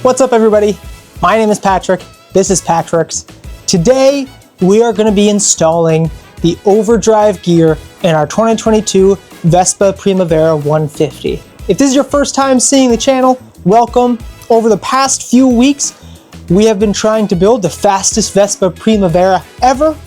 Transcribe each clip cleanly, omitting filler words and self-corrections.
What's up everybody? My name is Patrick, this is Patrick's. Today we are going to be installing the Overdrive gear in our 2022 Vespa Primavera 150. If this is your first time seeing the channel, welcome. Over the past few weeks, we have been trying to build the fastest Vespa Primavera ever,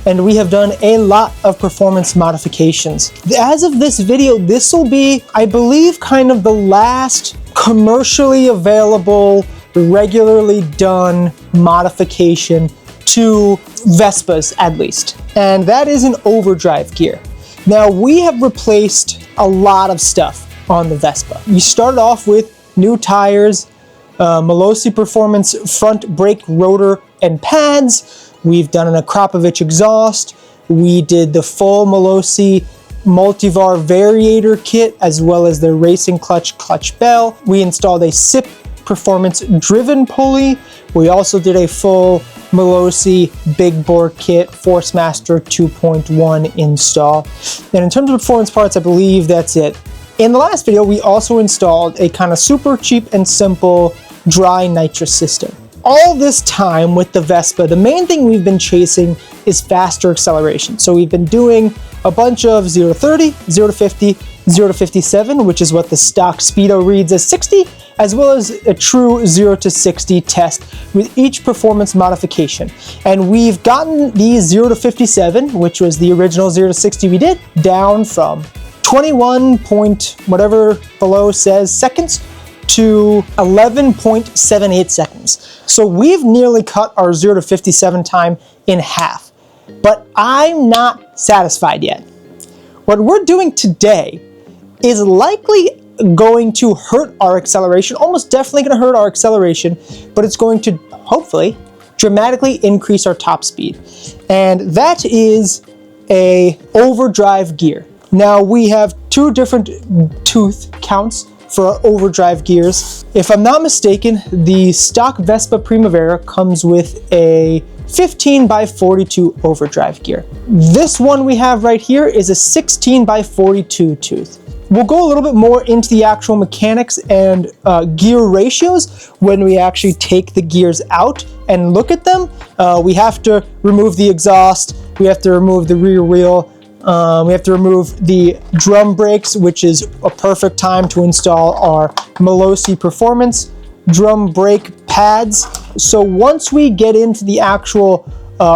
and we have done a lot of performance modifications. As of this video, this will be, I believe, kind of the last commercially available, regularly done modification to Vespas at least, and that is an Overdrive gear. Now we have replaced a lot of stuff on the Vespa. We started off with new tires, Malossi Performance front brake rotor and pads. We've done an Akrapovic exhaust. We did the full Malossi multivar variator kit as well as the racing clutch bell. We installed a SIP Performance driven pulley. We also did a full Malossi big bore kit Force Master 2.1 install. And in terms of performance parts, I believe that's it. In the last video, we also installed a kind of super cheap and simple dry nitrous system. All this time with the Vespa, the main thing we've been chasing is faster acceleration. So we've been doing a bunch of 0 to 30, 0 to 50, 0 to 57, which is what the stock speedo reads as 60, as well as a true 0 to 60 test with each performance modification. And we've gotten these 0 to 57, which was the original 0 to 60 we did, down from 21 point whatever below says seconds to 11.78 seconds. So we've nearly cut our 0 to 57 time in half, but I'm not satisfied yet. What we're doing today is likely going to hurt our acceleration, almost definitely going to hurt our acceleration, but it's going to hopefully dramatically increase our top speed. And that is a Overdrive gear. Now we have two different tooth counts for our Overdrive gears. If I'm not mistaken, the stock Vespa Primavera comes with a 15 by 42 Overdrive gear. This one we have right here is a 16 by 42 tooth. We'll go a little bit more into the actual mechanics and gear ratios when we actually take the gears out and look at them. We have to remove the exhaust, we have to remove the rear wheel, we have to remove the drum brakes, which is a perfect time to install our Malossi Performance drum brake pads. So once we get into the actual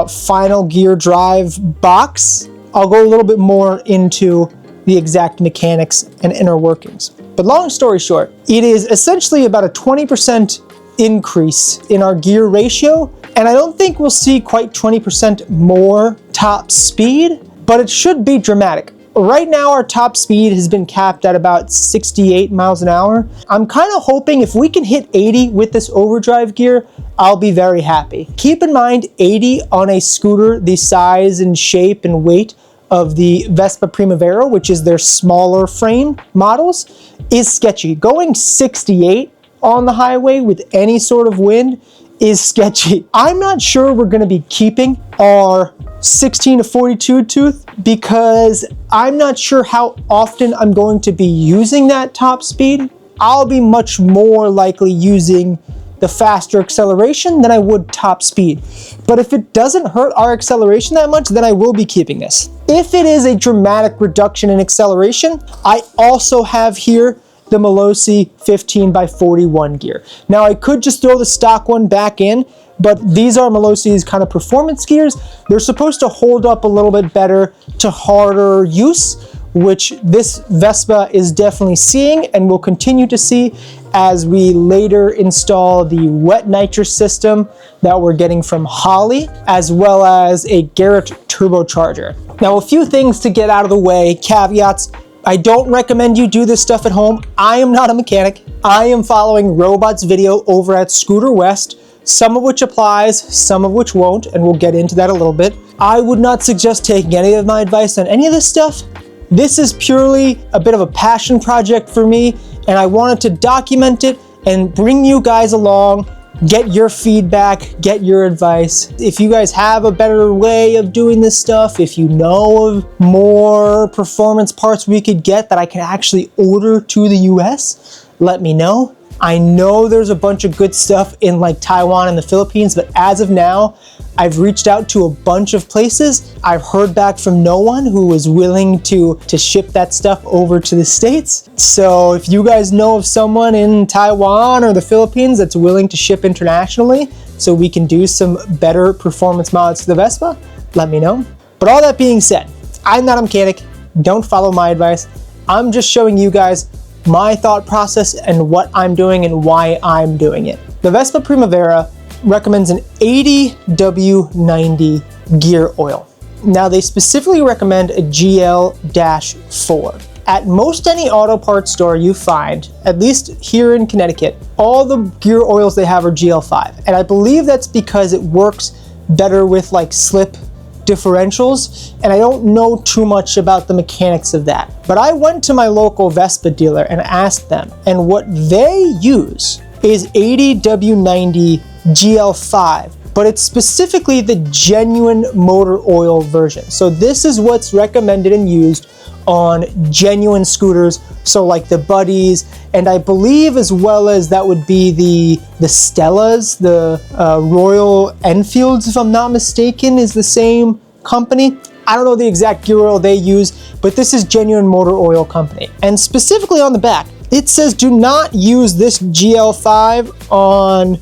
final gear drive box, I'll go a little bit more into the exact mechanics and inner workings. But long story short, it is essentially about a 20% increase in our gear ratio, and I don't think we'll see quite 20% more top speed, but it should be dramatic. Right now our top speed has been capped at about 68 miles an hour. I'm kind of hoping if we can hit 80 with this Overdrive gear, I'll be very happy. Keep in mind 80 on a scooter the size and shape and weight of the Vespa Primavera, which is their smaller frame models, is sketchy. Going 68 on the highway with any sort of wind is sketchy. I'm not sure we're going to be keeping our 16 to 42 tooth because I'm not sure how often I'm going to be using that top speed. I'll be much more likely using the faster acceleration than I would top speed. But if it doesn't hurt our acceleration that much, then I will be keeping this. If it is a dramatic reduction in acceleration, I also have here the Malossi 15 by 41 gear. Now I could just throw the stock one back in, but these are Malossi's kind of performance gears. They're supposed to hold up a little bit better to harder use, which this Vespa is definitely seeing and will continue to see as we later install the wet nitrous system that we're getting from Holley, as well as a Garrett turbocharger. Now, a few things to get out of the way, caveats. I don't recommend you do this stuff at home. I am not a mechanic. I am following Robot's video over at Scooter West, some of which applies, some of which won't, and we'll get into that a little bit. I would not suggest taking any of my advice on any of this stuff. This is purely a bit of a passion project for me, and I wanted to document it and bring you guys along, get your feedback, get your advice. If you guys have a better way of doing this stuff, if you know of more performance parts we could get that I can actually order to the US, let me know. I know there's a bunch of good stuff in like Taiwan and the Philippines, but as of now, I've reached out to a bunch of places. I've heard back from no one who was willing to ship that stuff over to the States. So if you guys know of someone in Taiwan or the Philippines that's willing to ship internationally so we can do some better performance mods to the Vespa, let me know. But all that being said, I'm not a mechanic. Don't follow my advice. I'm just showing you guys my thought process and what I'm doing and why I'm doing it. The Vespa Primavera recommends an 80W90 gear oil. Now they specifically recommend a GL-4. At most any auto parts store you find, at least here in Connecticut, all the gear oils they have are GL5. And I believe that's because it works better with like slip differentials, and I don't know too much about the mechanics of that. But I went to my local Vespa dealer and asked them, and what they use is 80W90 GL5, but it's specifically the genuine motor oil version. So this is what's recommended and used on genuine scooters, so like the Buddies, and I believe as well as that would be the Stellas, the Royal Enfields, if I'm not mistaken, is the same company. I don't know the exact gear oil they use, but this is Genuine Motor Oil Company. And specifically on the back, it says do not use this GL5 on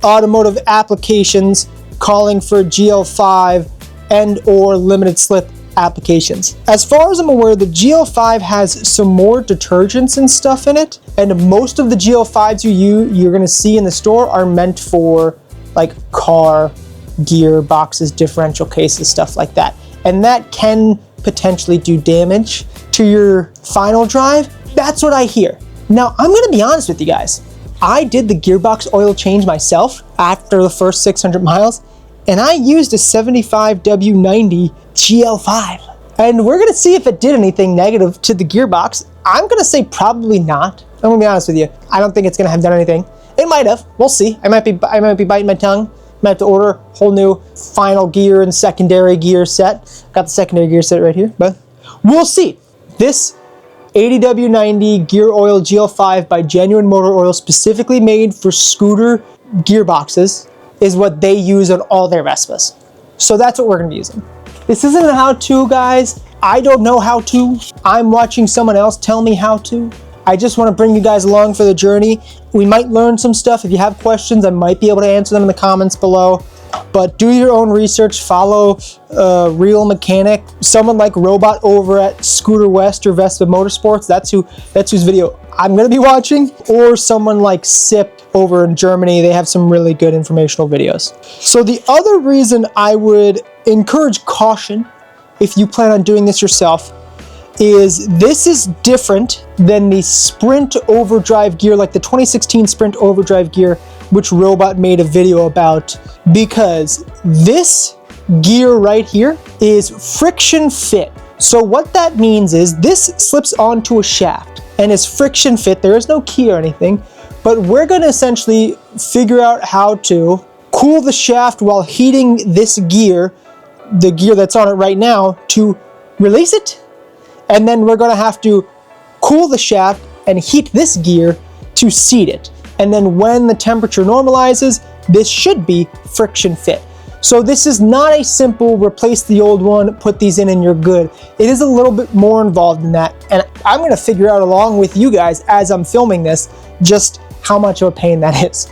automotive applications calling for GL5 and or limited slip applications. As far as I'm aware, the GL5 has some more detergents and stuff in it, and most of the GL5s you're gonna see in the store are meant for like car gear boxes, differential cases, stuff like that. And that can potentially do damage to your final drive. That's what I hear. Now, I'm gonna be honest with you guys. I did the gearbox oil change myself after the first 600 miles, and I used a 75W90 GL5. And we're gonna see if it did anything negative to the gearbox. I'm gonna say probably not. I'm gonna be honest with you. I don't think it's gonna have done anything. It might have, we'll see. I might be biting my tongue. Might have to order a whole new final gear and secondary gear set. Got the secondary gear set right here, but we'll see. This 80W90 gear oil GL5 by Genuine Motor Oil, specifically made for scooter gearboxes, is what they use on all their Vespas. So that's what we're gonna be using. This isn't a how-to, guys. I don't know how to. I'm watching someone else tell me how to. I just want to bring you guys along for the journey. We might learn some stuff. If you have questions, I might be able to answer them in the comments below. But do your own research, follow a real mechanic, someone like Robot over at Scooter West or Vespa Motorsports. That's whose video I'm gonna be watching, or someone like SIP over in Germany. They have some really good informational videos. So the other reason I would encourage caution if you plan on doing this yourself is this is different than the Sprint Overdrive gear, like the 2016 Sprint Overdrive gear, which Robot made a video about, because this gear right here is friction fit. So what that means is this slips onto a shaft and is friction fit. There is no key or anything, but we're gonna essentially figure out how to cool the shaft while heating this gear, the gear that's on it right now, to release it. And then we're gonna have to cool the shaft and heat this gear to seat it. And then when the temperature normalizes, this should be friction fit. So this is not a simple replace the old one, put these in and you're good. It is a little bit more involved than that. And I'm gonna figure out along with you guys as I'm filming this, just how much of a pain that is.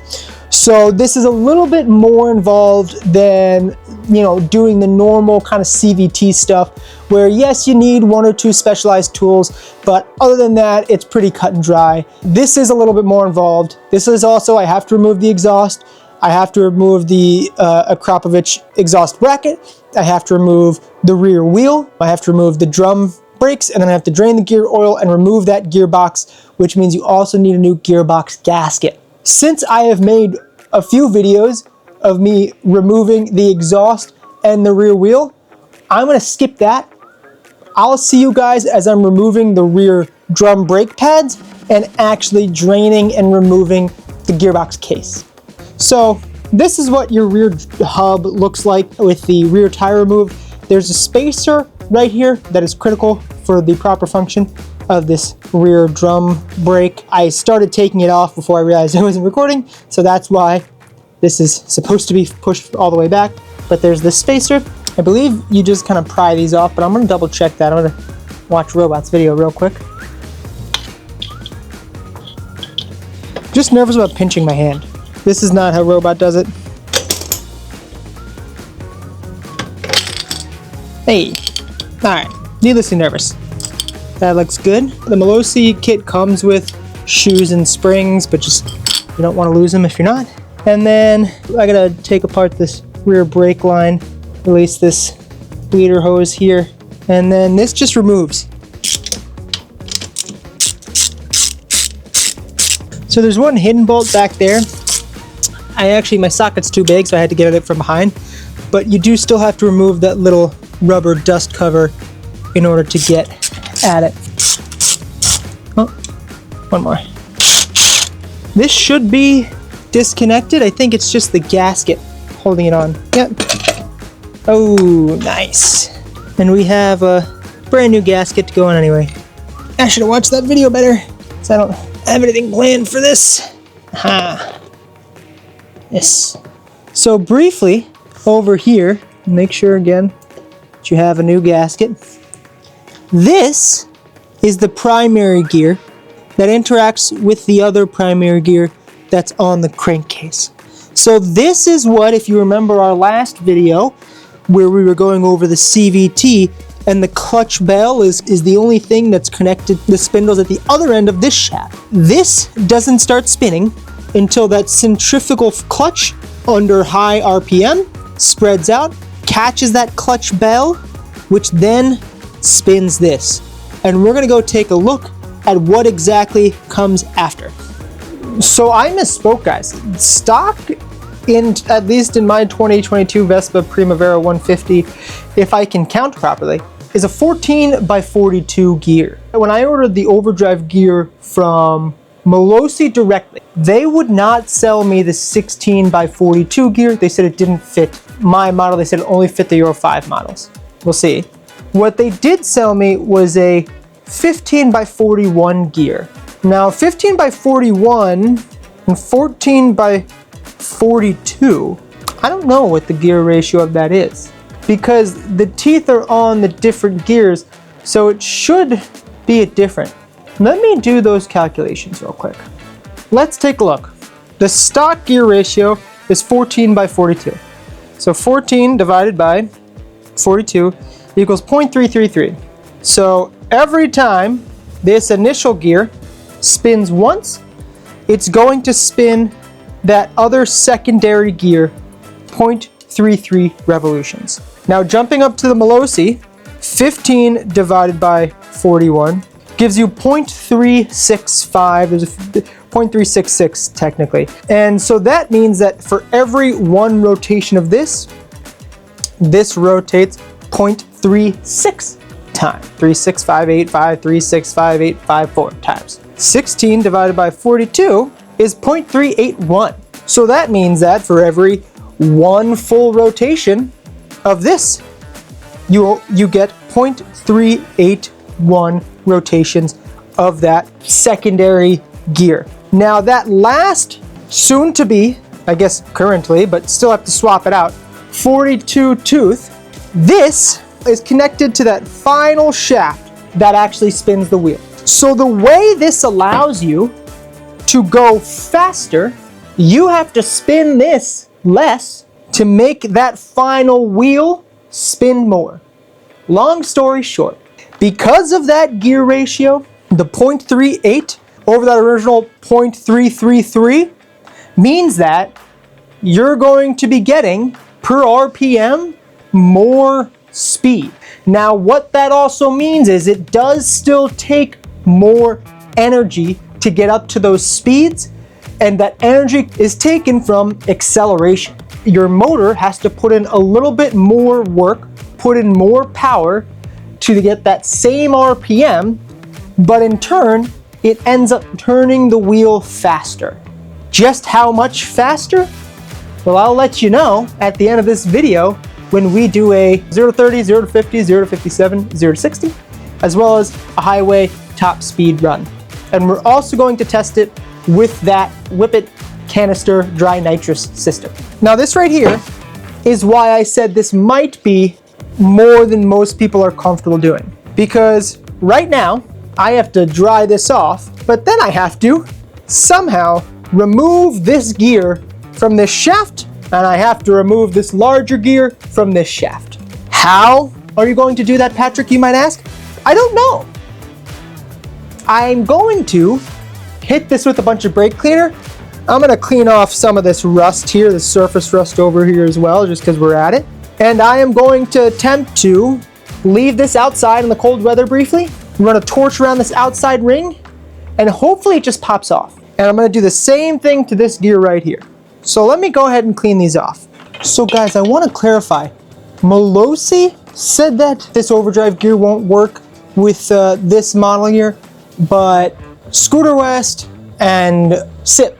So this is a little bit more involved than, you know, doing the normal kind of CVT stuff, where yes, you need one or two specialized tools, but other than that, it's pretty cut and dry. This is a little bit more involved. This is also, I have to remove the exhaust. I have to remove the Akrapovic exhaust bracket. I have to remove the rear wheel. I have to remove the drum brakes, and then I have to drain the gear oil and remove that gearbox, which means you also need a new gearbox gasket. Since I have made a few videos of me removing the exhaust and the rear wheel, I'm gonna skip that. I'll see you guys as I'm removing the rear drum brake pads and actually draining and removing the gearbox case. So this is what your rear hub looks like with the rear tire removed. There's a spacer right here that is critical for the proper function. of this rear drum brake. I started taking it off before I realized I wasn't recording, so that's why this is supposed to be pushed all the way back. But there's this spacer. I believe you just kind of pry these off, but I'm gonna double check that. I'm gonna watch Robot's video real quick. Just nervous about pinching my hand. This is not how Robot does it. Hey, all right, needlessly nervous. That looks good. The Malossi kit comes with shoes and springs, but just, you don't want to lose them if you're not. And then I gotta take apart this rear brake line, release this bleeder hose here, and then this just removes. So there's one hidden bolt back there. My socket's too big, so I had to get it from behind, but you do still have to remove that little rubber dust cover in order to get at it. Oh, one more. This should be disconnected. I think it's just the gasket holding it on. Yep. Oh, nice. And we have a brand new gasket to go on anyway. I should have watched that video better, because I don't have anything planned for this. Aha. Yes. So briefly, over here, make sure again that you have a new gasket. This is the primary gear that interacts with the other primary gear that's on the crankcase. So this is what, if you remember our last video, where we were going over the CVT, and the clutch bell is the only thing that's connected to the spindles at the other end of this shaft. This doesn't start spinning until that centrifugal clutch under high RPM spreads out, catches that clutch bell, which then spins this. And we're gonna go take a look at what exactly comes after. So I misspoke, guys. Stock, at least in my 2022 Vespa Primavera 150, if I can count properly, is a 14x42 gear. When I ordered the Overdrive gear from Malossi directly, they would not sell me the 16x42 gear. They said it didn't fit my model. They said it only fit the Euro 5 models. We'll see. What they did sell me was a 15x41 gear. Now 15x41 and 14x42, I don't know what the gear ratio of that is, because the teeth are on the different gears, so it should be different. Let me do those calculations real quick. Let's take a look. The stock gear ratio is 14x42. So 14 divided by 42 equals 0.333. So every time this initial gear spins once, it's going to spin that other secondary gear 0.33 revolutions. Now jumping up to the Malossi, 15 divided by 41 gives you 0.365, there's a 0.366 technically. And so that means that for every one rotation of this rotates 0.36 times. 36585, 3658554 times. 16 divided by 42 is 0.381. So that means that for every one full rotation of this, you get 0.381 rotations of that secondary gear. Now that last, soon to be, I guess currently, but still have to swap it out, 42 tooth, this is connected to that final shaft that actually spins the wheel. So the way this allows you to go faster, you have to spin this less to make that final wheel spin more. Long story short, because of that gear ratio, the 0.38 over that original 0.333 means that you're going to be getting, per RPM, more speed. Now, what that also means is it does still take more energy to get up to those speeds, and that energy is taken from acceleration. Your motor has to put in a little bit more work, put in more power to get that same RPM, but in turn, it ends up turning the wheel faster. Just how much faster? Well, I'll let you know at the end of this video when we do a 0 to 30, 0 to 50, 0 to 57, 0 to 60, as well as a highway top speed run. And we're also going to test it with that Whippet canister dry nitrous system. Now this right here is why I said this might be more than most people are comfortable doing. Because right now, I have to dry this off, but then I have to somehow remove this gear from this shaft, and I have to remove this larger gear from this shaft. How are you going to do that, Patrick, you might ask? I don't know. I'm going to hit this with a bunch of brake cleaner. I'm gonna clean off some of this rust here, the surface rust over here as well, just because we're at it. And I am going to attempt to leave this outside in the cold weather briefly, run a torch around this outside ring, and hopefully it just pops off. And I'm gonna do the same thing to this gear right here. So let me go ahead and clean these off. So guys, I wanna clarify, Malossi said that this overdrive gear won't work with this model here, but Scooter West and SIP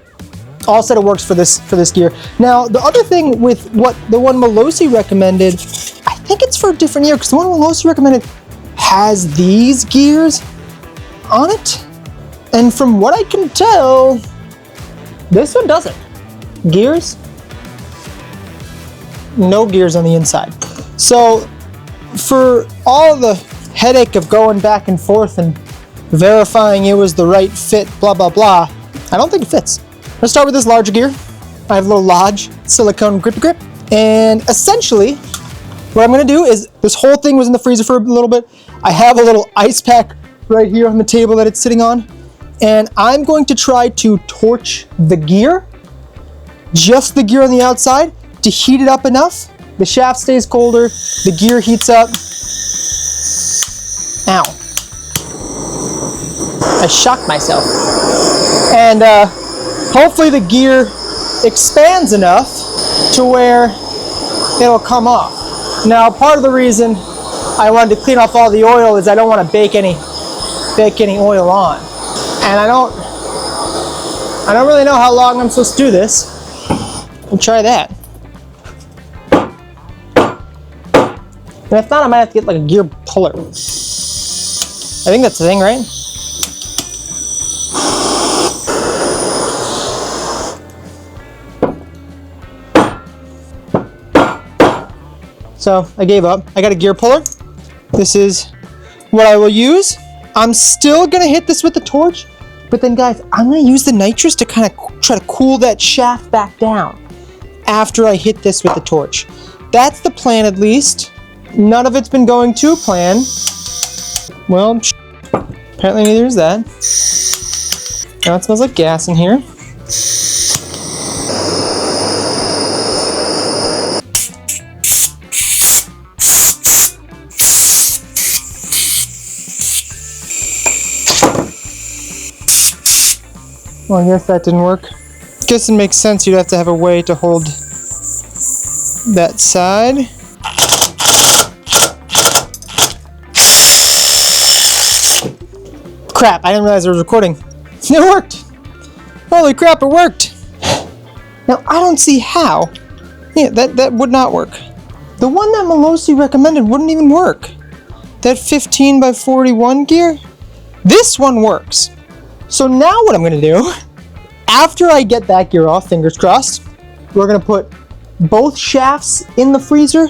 all said it works for this gear. Now, the other thing with what the one Malossi recommended, I think it's for a different year, because the one Malossi recommended has these gears on it. And from what I can tell, this one doesn't. Gears? No gears on the inside. So, for all the headache of going back and forth and verifying it was the right fit, blah, blah, blah, I don't think it fits. Let's start with this larger gear. I have a little Lodge silicone grippy grip. And essentially, what I'm gonna do is, this whole thing was in the freezer for a little bit. I have a little ice pack right here on the table that it's sitting on. And I'm going to try to torch the gear, just the gear on the outside, to heat it up enough. The shaft stays colder, the gear heats up. Ow. I shocked myself. And hopefully the gear expands enough to where it'll come off. Now, part of the reason I wanted to clean off all the oil is I don't want to bake any oil on. And I don't really know how long I'm supposed to do this. We'll try that. And if not, I might have to get like a gear puller. I think that's the thing, right? So I gave up. I got a gear puller. This is what I will use. I'm still gonna hit this with the torch, but then guys, I'm gonna use the nitrous to kind of try to cool that shaft back down after I hit this with the torch. That's the plan, at least. None of it's been going to plan. Well, apparently neither is that. Now it smells like gas in here. Well, I guess that didn't work. Guess it makes sense you'd have to have a way to hold that side. Crap, I didn't realize I was recording. It worked! Holy crap, it worked! Now, I don't see how. Yeah, that would not work. The one that Malossi recommended wouldn't even work. That 15 by 41 gear? This one works. So now what I'm gonna do, after I get that gear off, fingers crossed, we're gonna put both shafts in the freezer.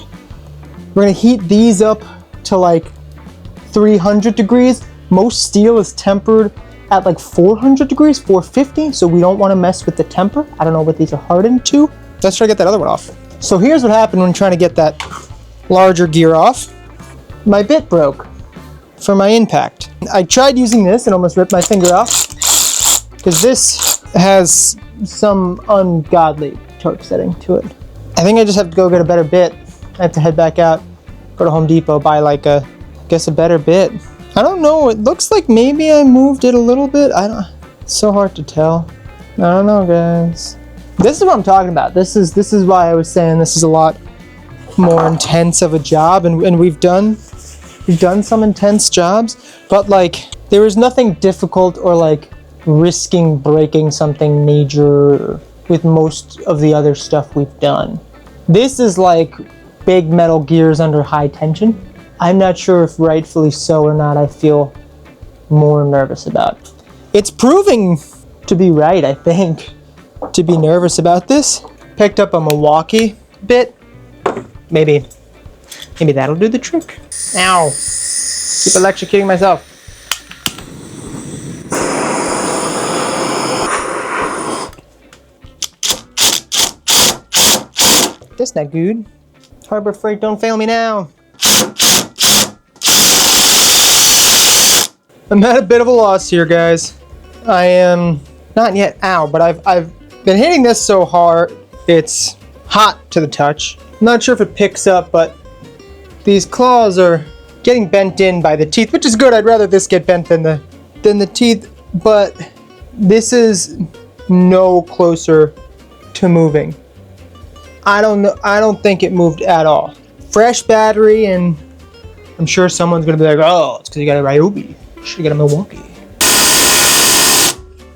We're gonna heat these up to like 300 degrees. Most steel is tempered at like 400 degrees, 450, so we don't wanna mess with the temper. I don't know what these are hardened to. Let's try to get that other one off. So here's what happened when trying to get that larger gear off. My bit broke for my impact. I tried using this and almost ripped my finger off because this has some ungodly torque setting to it. I think I just have to go get a better bit. I have to head back out, go to Home Depot, buy like a better bit. I don't know, it looks like maybe I moved it a little bit. It's so hard to tell. I don't know, guys. This is what I'm talking about. This is why I was saying this is a lot more intense of a job, and we've done some intense jobs, but like there was nothing difficult or like risking breaking something major with most of the other stuff we've done. This is like big metal gears under high tension. I'm not sure if rightfully so or not. I feel more nervous about. It's proving to be right, I think, to be nervous about this. Picked up a Milwaukee bit. Maybe that'll do the trick. Ow. Keep electrocuting myself. That's not good. Harbor Freight, don't fail me now. I'm at a bit of a loss here, guys. I am not yet out, but I've been hitting this so hard, it's hot to the touch. I'm not sure if it picks up, but these claws are getting bent in by the teeth, which is good. I'd rather this get bent than the teeth, but this is no closer to moving. I don't think it moved at all. Fresh battery, and I'm sure someone's gonna be like, oh, it's because you got a Ryobi. You should get a Milwaukee.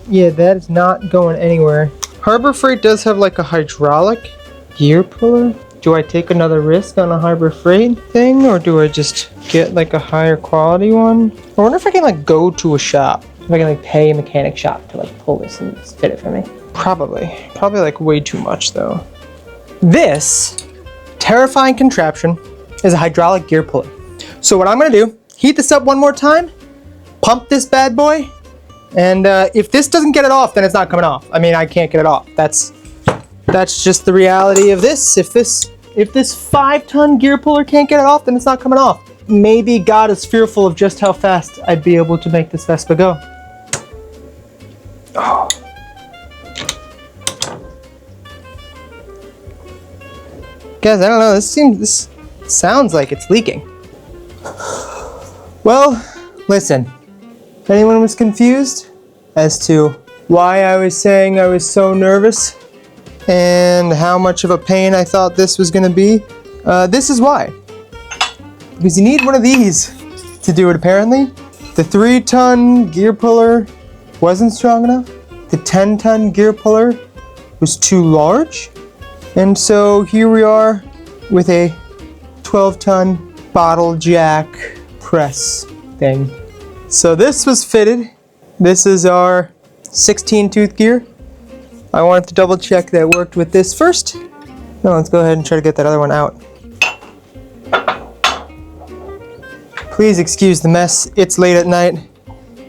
Yeah, that is not going anywhere. Harbor Freight does have like a hydraulic gear puller. Do I take another risk on a Harbor Freight thing, or do I just get like a higher quality one? I wonder if I can like go to a shop. If I can like pay a mechanic shop to like pull this and fit it for me. Probably like way too much though. This terrifying contraption is a hydraulic gear puller. So what I'm gonna do, heat this up one more time, pump this bad boy, and if this doesn't get it off, then it's not coming off. I mean, I can't get it off. That's just the reality of this. If this 5-ton gear puller can't get it off, then it's not coming off. Maybe God is fearful of just how fast I'd be able to make this Vespa go. Oh. Guys, I don't know, this sounds like it's leaking. Well, listen, if anyone was confused as to why I was saying I was so nervous and how much of a pain I thought this was gonna be, this is why. Because you need one of these to do it apparently. The 3-ton gear puller wasn't strong enough. The 10-ton gear puller was too large. And so here we are with a 12-ton bottle jack press thing. So this was fitted. This is our 16-tooth gear. I wanted to double check that it worked with this first. Now let's go ahead and try to get that other one out. Please excuse the mess. It's late at night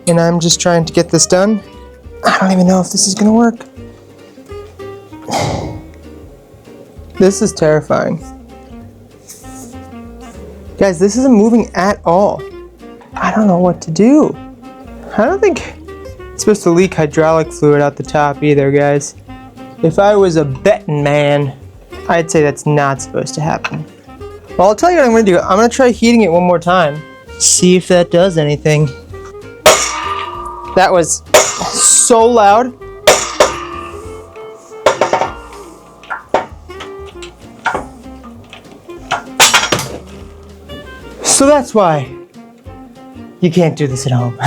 and I'm just trying to get this done. I don't even know if this is gonna work. This is terrifying. Guys, this isn't moving at all. I don't know what to do. I don't think it's supposed to leak hydraulic fluid out the top either, guys. If I was a betting man, I'd say that's not supposed to happen. Well, I'll tell you what I'm gonna do. I'm gonna try heating it one more time. See if that does anything. That was so loud. So that's why you can't do this at home.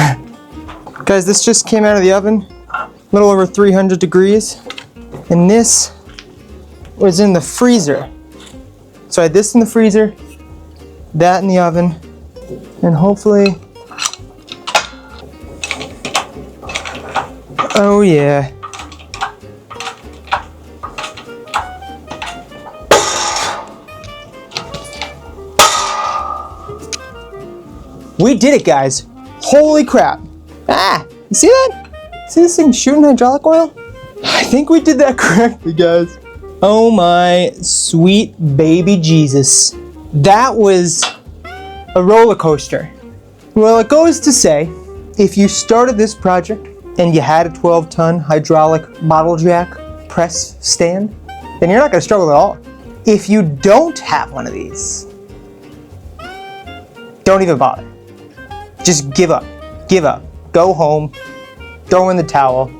Guys, this just came out of the oven, a little over 300 degrees, and this was in the freezer. So I had this in the freezer, that in the oven, and hopefully, oh yeah. We did it, guys. Holy crap. Ah, you see that? See this thing shooting hydraulic oil? I think we did that correctly, guys. Oh my sweet baby Jesus. That was a roller coaster. Well, it goes to say, if you started this project and you had a 12-ton hydraulic bottle jack press stand, then you're not gonna struggle at all. If you don't have one of these, don't even bother. Just give up. Give up. Go home. Throw in the towel.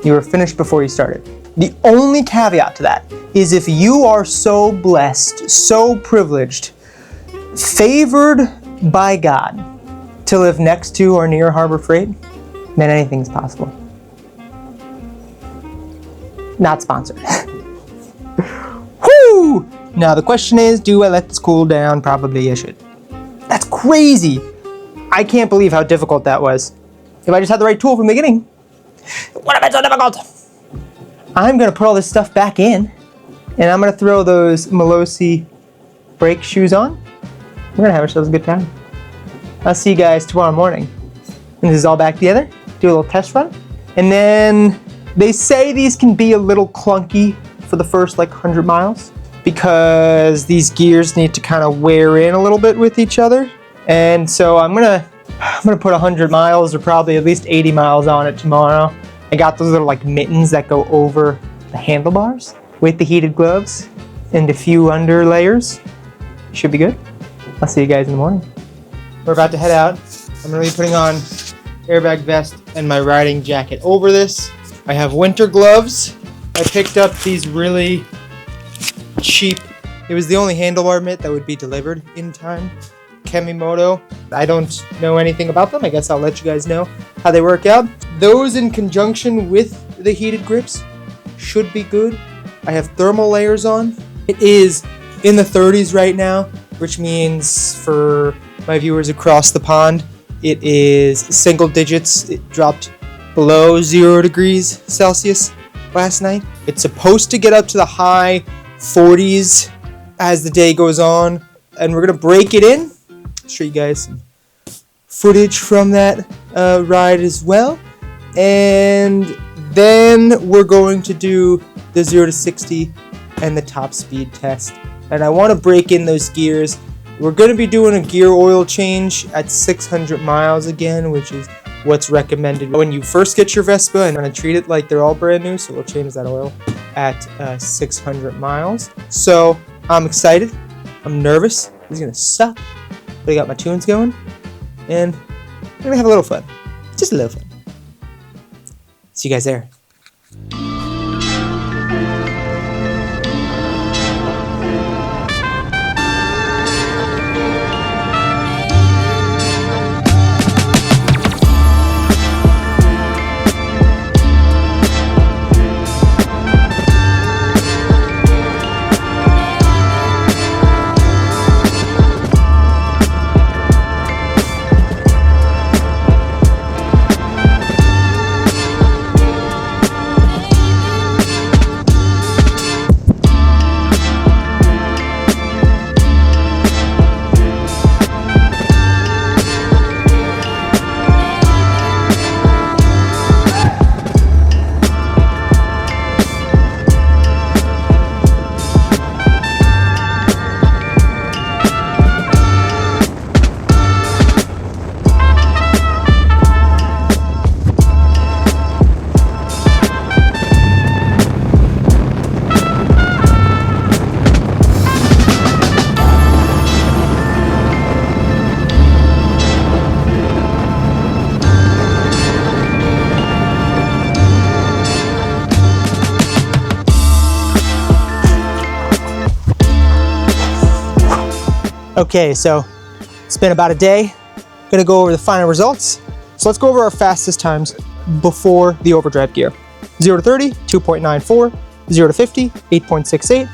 You were finished before you started. The only caveat to that is if you are so blessed, so privileged, favored by God to live next to or near Harbor Freight, then anything's possible. Not sponsored. Woo! Now the question is, do I let this cool down? Probably I should. That's crazy. I can't believe how difficult that was. If I just had the right tool from the beginning, it wouldn't have been so difficult. I'm gonna put all this stuff back in, and I'm gonna throw those Malossi brake shoes on. We're gonna have ourselves a good time. I'll see you guys tomorrow morning. And this is all back together, do a little test run. And then they say these can be a little clunky for the first like 100 miles because these gears need to kind of wear in a little bit with each other. And so I'm gonna put 100 miles or probably at least 80 miles on it tomorrow. I got those little like mittens that go over the handlebars with the heated gloves and a few under layers. Should be good. I'll see you guys in the morning. We're about to head out. I'm gonna be putting on airbag vest and my riding jacket over this. I have winter gloves. I picked up these really cheap, it was the only handlebar mitt that would be delivered in time. Kemimoto. I don't know anything about them. I guess I'll let you guys know how they work out. Those in conjunction with the heated grips should be good. I have thermal layers on. It is in the 30s right now, which means for my viewers across the pond, it is single digits. It dropped below 0 degrees Celsius last night. It's supposed to get up to the high 40s as the day goes on, and we're gonna break it in. Show you guys some footage from that ride as well, and then we're going to do the 0 to 60 and the top speed test. And I want to break in those gears. We're going to be doing a gear oil change at 600 miles again, which is what's recommended when you first get your Vespa, and I'm going to treat it like they're all brand new, so we'll change that oil at 600 miles. So I'm excited. I'm nervous. This is going to suck. But I got my tunes going, and we're going to have a little fun. Just a little fun. See you guys there. Okay, so it's been about a day. Gonna go over the final results. So let's go over our fastest times before the overdrive gear. 0 to 30, 2.94, 0 to 50, 8.68,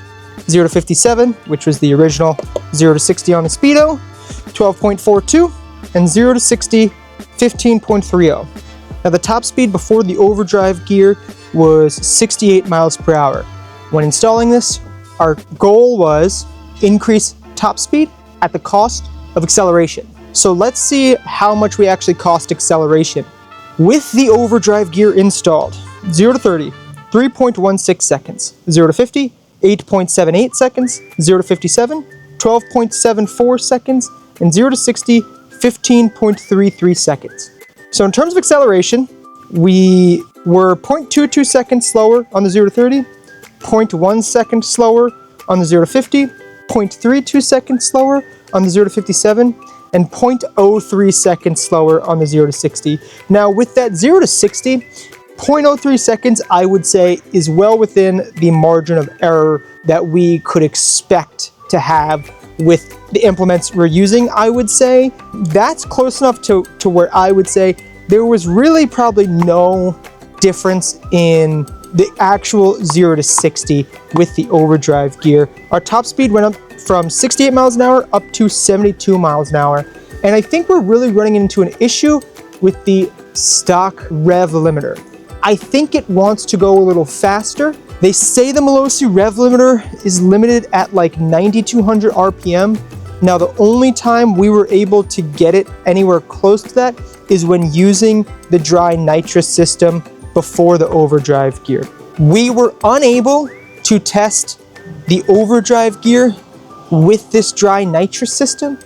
0 to 57, which was the original 0 to 60 on the Speedo, 12.42, and 0 to 60, 15.30. Now the top speed before the overdrive gear was 68 miles per hour. When installing this, our goal was increase top speed at the cost of acceleration. So let's see how much we actually cost acceleration. With the overdrive gear installed, 0 to 30, 3.16 seconds, 0 to 50, 8.78 seconds, 0 to 57, 12.74 seconds, and 0 to 60, 15.33 seconds. So in terms of acceleration, we were 0.22 seconds slower on the 0 to 30, 0.1 second slower on the 0 to 50, 0.32 seconds slower on the 0 to 57, and 0.03 seconds slower on the 0 to 60. Now with that 0 to 60, 0.03 seconds I would say is well within the margin of error that we could expect to have with the implements we're using. I would say that's close enough to where I would say there was really probably no difference in the actual 0 to 60 with the overdrive gear. Our top speed went up from 68 miles an hour up to 72 miles an hour. And I think we're really running into an issue with the stock rev limiter. I think it wants to go a little faster. They say the Malossi rev limiter is limited at like 9,200 RPM. Now, the only time we were able to get it anywhere close to that is when using the dry nitrous system before the overdrive gear. We were unable to test the overdrive gear with this dry nitrous system.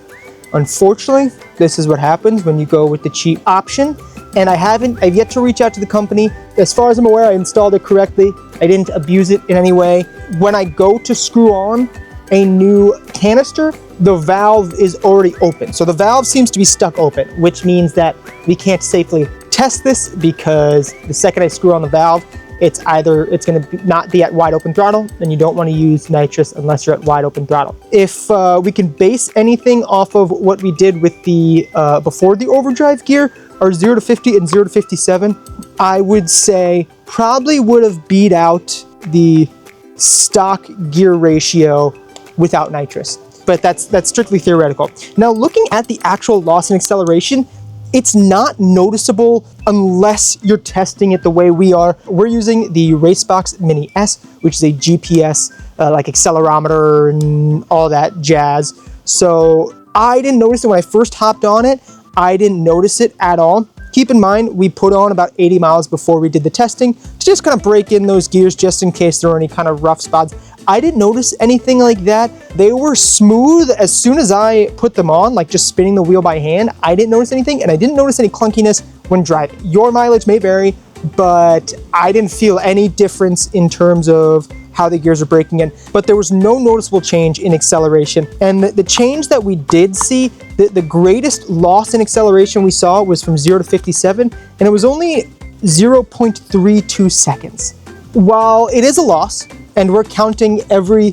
Unfortunately, this is what happens when you go with the cheap option. And I've yet to reach out to the company. As far as I'm aware, I installed it correctly. I didn't abuse it in any way. When I go to screw on a new canister, the valve is already open. So the valve seems to be stuck open, which means that we can't safely test this because the second I screw on the valve, it's going to not be at wide open throttle, and you don't want to use nitrous unless you're at wide open throttle. If we can base anything off of what we did with the before the overdrive gear, our 0 to 50 and 0 to 57, I would say probably would have beat out the stock gear ratio without nitrous. But that's strictly theoretical. Now, looking at the actual loss in acceleration, it's not noticeable unless you're testing it the way we are. We're using the Racebox Mini S, which is a GPS, like accelerometer and all that jazz. So I didn't notice it when I first hopped on it. I didn't notice it at all. Keep in mind, we put on about 80 miles before we did the testing to just kind of break in those gears just in case there were any kind of rough spots. I didn't notice anything like that. They were smooth as soon as I put them on, like just spinning the wheel by hand. I didn't notice anything, and I didn't notice any clunkiness when driving. Your mileage may vary, but I didn't feel any difference in terms of how the gears are breaking in, but there was no noticeable change in acceleration. And the change that we did see, the greatest loss in acceleration we saw was from 0 to 57, and it was only 0.32 seconds. While it is a loss, and we're counting every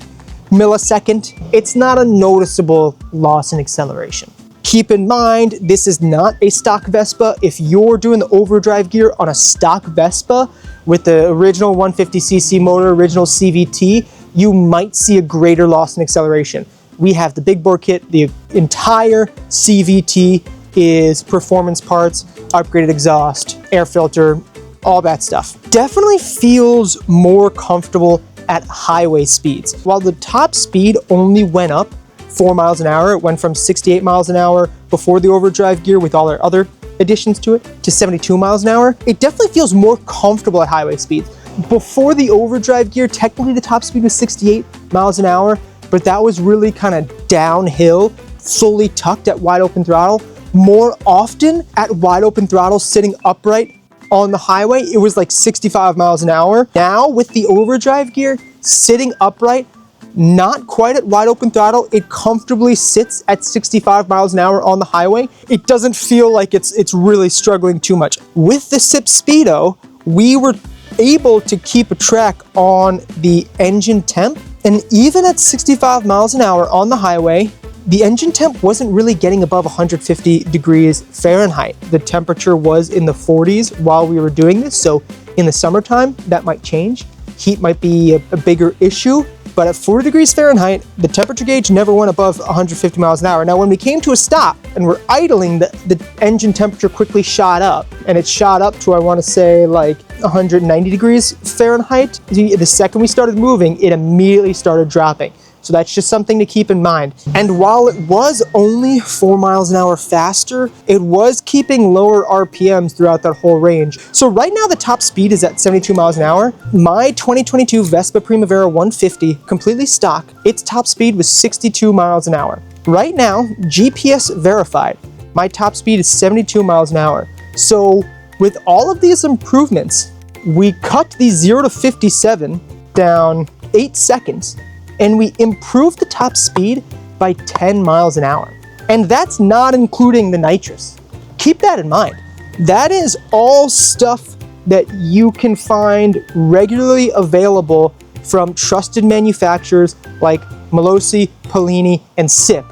millisecond, it's not a noticeable loss in acceleration. Keep in mind, this is not a stock Vespa. If you're doing the overdrive gear on a stock Vespa with the original 150cc motor, original CVT, you might see a greater loss in acceleration. We have the big bore kit. The entire CVT is performance parts, upgraded exhaust, air filter, all that stuff. Definitely feels more comfortable at highway speeds. While the top speed only went up 4 miles an hour, it went from 68 miles an hour before the overdrive gear with all our other additions to it to 72 miles an hour. It definitely feels more comfortable at highway speeds. Before the overdrive gear, technically the top speed was 68 miles an hour, but that was really kind of downhill, fully tucked at wide open throttle. More often at wide open throttle, sitting upright on the highway, it was like 65 miles an hour. Now with the overdrive gear, sitting upright, not quite at wide open throttle, it comfortably sits at 65 miles an hour on the highway. It doesn't feel like it's really struggling too much. With the SIP Speedo, we were able to keep a track on the engine temp, and even at 65 miles an hour on the highway, the engine temp wasn't really getting above 150 degrees Fahrenheit. The temperature was in the 40s while we were doing this, so in the summertime, that might change. Heat might be a bigger issue, but at 40 degrees Fahrenheit, the temperature gauge never went above 150 miles an hour. Now, when we came to a stop and we're idling, the engine temperature quickly shot up, and it shot up to, I want to say, like 190 degrees Fahrenheit. The second we started moving, it immediately started dropping. So that's just something to keep in mind. And while it was only 4 miles an hour faster, it was keeping lower RPMs throughout that whole range. So right now the top speed is at 72 miles an hour. My 2022 Vespa Primavera 150, completely stock, its top speed was 62 miles an hour. Right now, GPS verified, my top speed is 72 miles an hour. So with all of these improvements, we cut the 0 to 57 down 8 seconds. And we improved the top speed by 10 miles an hour. And that's not including the nitrous. Keep that in mind. That is all stuff that you can find regularly available from trusted manufacturers like Malossi, Polini, and SIP.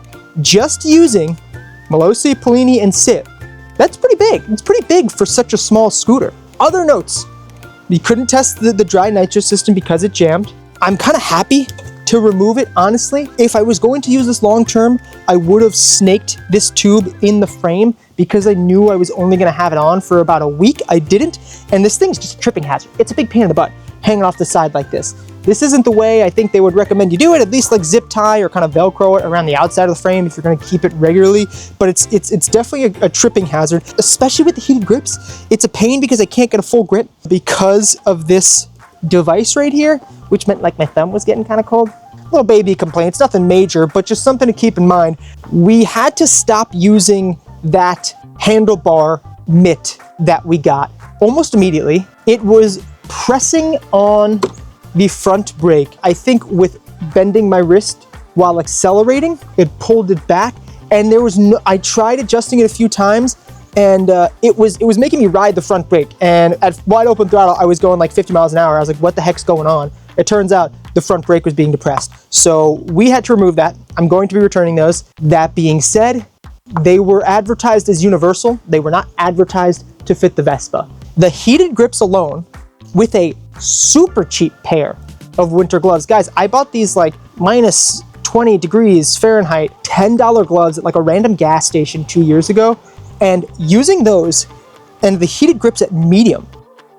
Just using Malossi, Polini, and SIP, that's pretty big. It's pretty big for such a small scooter. Other notes, we couldn't test the dry nitrous system because it jammed. I'm kind of happy to remove it, honestly. If I was going to use this long term, I would have snaked this tube in the frame because I knew I was only gonna have it on for about a week. I didn't, and this thing's just a tripping hazard. It's a big pain in the butt, hanging off the side like this. This isn't the way I think they would recommend you do it, at least like zip tie or kind of Velcro it around the outside of the frame if you're gonna keep it regularly, but it's definitely a tripping hazard, especially with the heated grips. It's a pain because I can't get a full grip because of this device right here, which meant like my thumb was getting kind of cold. Little baby complaints, nothing major, but just something to keep in mind. We had to stop using that handlebar mitt that we got almost immediately. It was pressing on the front brake. I think with bending my wrist while accelerating, it pulled it back, and there was no, I tried adjusting it a few times, and it was making me ride the front brake, and at wide open throttle I was going like 50 miles an hour. I was like, what the heck's going on? It turns out the front brake was being depressed, so we had to remove that. I'm going to be returning those. That being said, they were advertised as universal. They were not advertised to fit the Vespa. The heated grips alone, with a super cheap pair of winter gloves. Guys, I bought these like minus 20 degrees Fahrenheit, $10 gloves at like a random gas station 2 years ago. And using those and the heated grips at medium,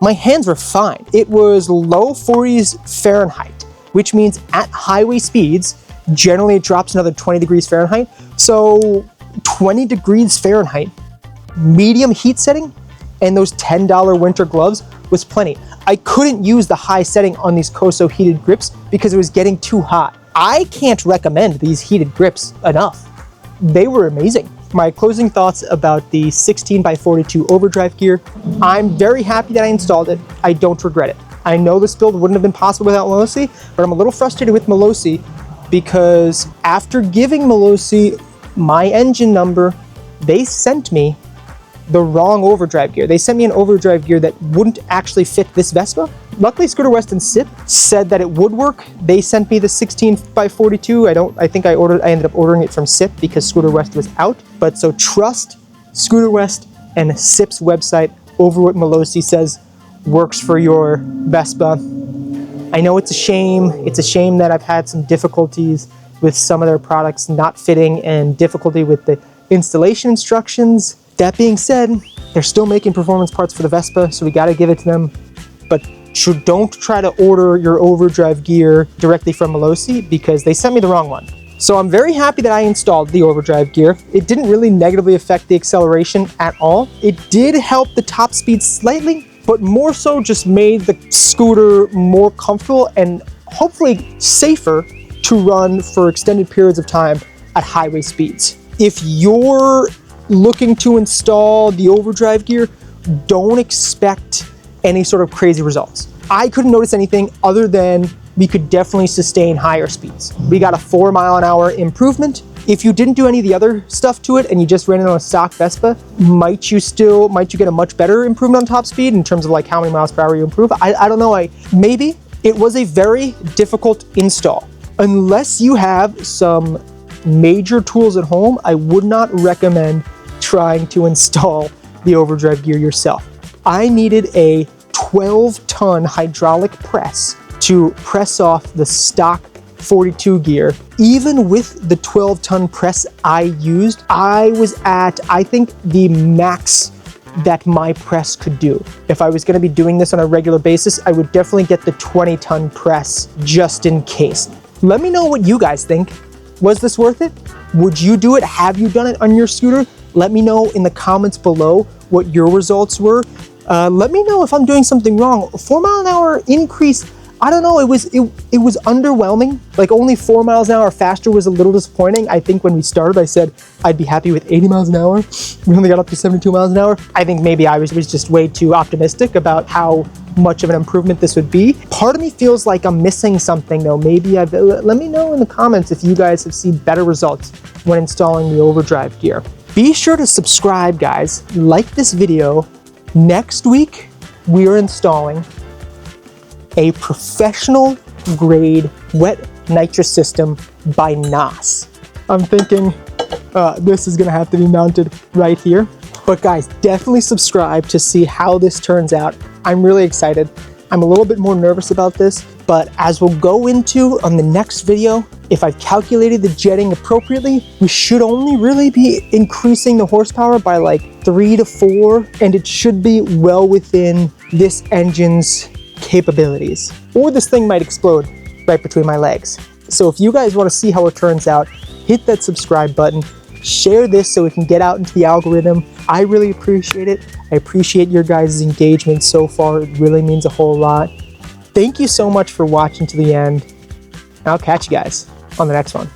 my hands were fine. It was low 40s Fahrenheit, which means at highway speeds, generally it drops another 20 degrees Fahrenheit. So 20 degrees Fahrenheit, medium heat setting, and those $10 winter gloves was plenty. I couldn't use the high setting on these Koso heated grips because it was getting too hot. I can't recommend these heated grips enough. They were amazing. My closing thoughts about the 16x42 Overdrive gear. I'm very happy that I installed it. I don't regret it. I know this build wouldn't have been possible without Malossi, but I'm a little frustrated with Malossi because after giving Malossi my engine number, they sent me the wrong Overdrive gear. They sent me an Overdrive gear that wouldn't actually fit this Vespa. Luckily, Scooter West and SIP said that it would work. They sent me the 16x42. I think I ended up ordering it from SIP because Scooter West was out. But so trust Scooter West and SIP's website over what Malossi says works for your Vespa. I know it's a shame. It's a shame that I've had some difficulties with some of their products not fitting and difficulty with the installation instructions. That being said, they're still making performance parts for the Vespa, so we gotta give it to them. But don't try to order your Overdrive gear directly from Malossi because they sent me the wrong one. So I'm very happy that I installed the Overdrive gear. It didn't really negatively affect the acceleration at all. It did help the top speed slightly, but more so just made the scooter more comfortable and hopefully safer to run for extended periods of time at highway speeds. If you're looking to install the Overdrive gear, don't expect any sort of crazy results. I couldn't notice anything other than we could definitely sustain higher speeds. We got a 4 mile an hour improvement. If you didn't do any of the other stuff to it and you just ran it on a stock Vespa, might you get a much better improvement on top speed in terms of like how many miles per hour you improve? I don't know. Maybe. It was a very difficult install. Unless you have some major tools at home, I would not recommend trying to install the Overdrive gear yourself. I needed a 12-ton hydraulic press to press off the stock 42 gear. Even with the 12-ton press I used, I was at, I think, the max that my press could do. If I was gonna be doing this on a regular basis, I would definitely get the 20-ton press just in case. Let me know what you guys think. Was this worth it? Would you do it? Have you done it on your scooter? Let me know in the comments below what your results were. Let me know if I'm doing something wrong. 4 mile an hour increase, I don't know, it was underwhelming. Like only 4 miles an hour faster was a little disappointing. I think when we started, I said I'd be happy with 80 miles an hour. We only got up to 72 miles an hour. I think maybe I was just way too optimistic about how much of an improvement this would be. Part of me feels like I'm missing something though. Let me know in the comments if you guys have seen better results when installing the Overdrive gear. Be sure to subscribe, guys. Like this video. Next week, we are installing a professional grade wet nitrous system by NOS. I'm thinking this is gonna have to be mounted right here. But guys, definitely subscribe to see how this turns out. I'm really excited. I'm a little bit more nervous about this, but as we'll go into on the next video, if I've calculated the jetting appropriately, we should only really be increasing the horsepower by like 3 to 4, and it should be well within this engine's capabilities. Or this thing might explode right between my legs. So if you guys want to see how it turns out, hit that subscribe button, share this so it can get out into the algorithm. I really appreciate it. I appreciate your guys' engagement so far. It really means a whole lot. Thank you so much for watching to the end. I'll catch you guys on the next one.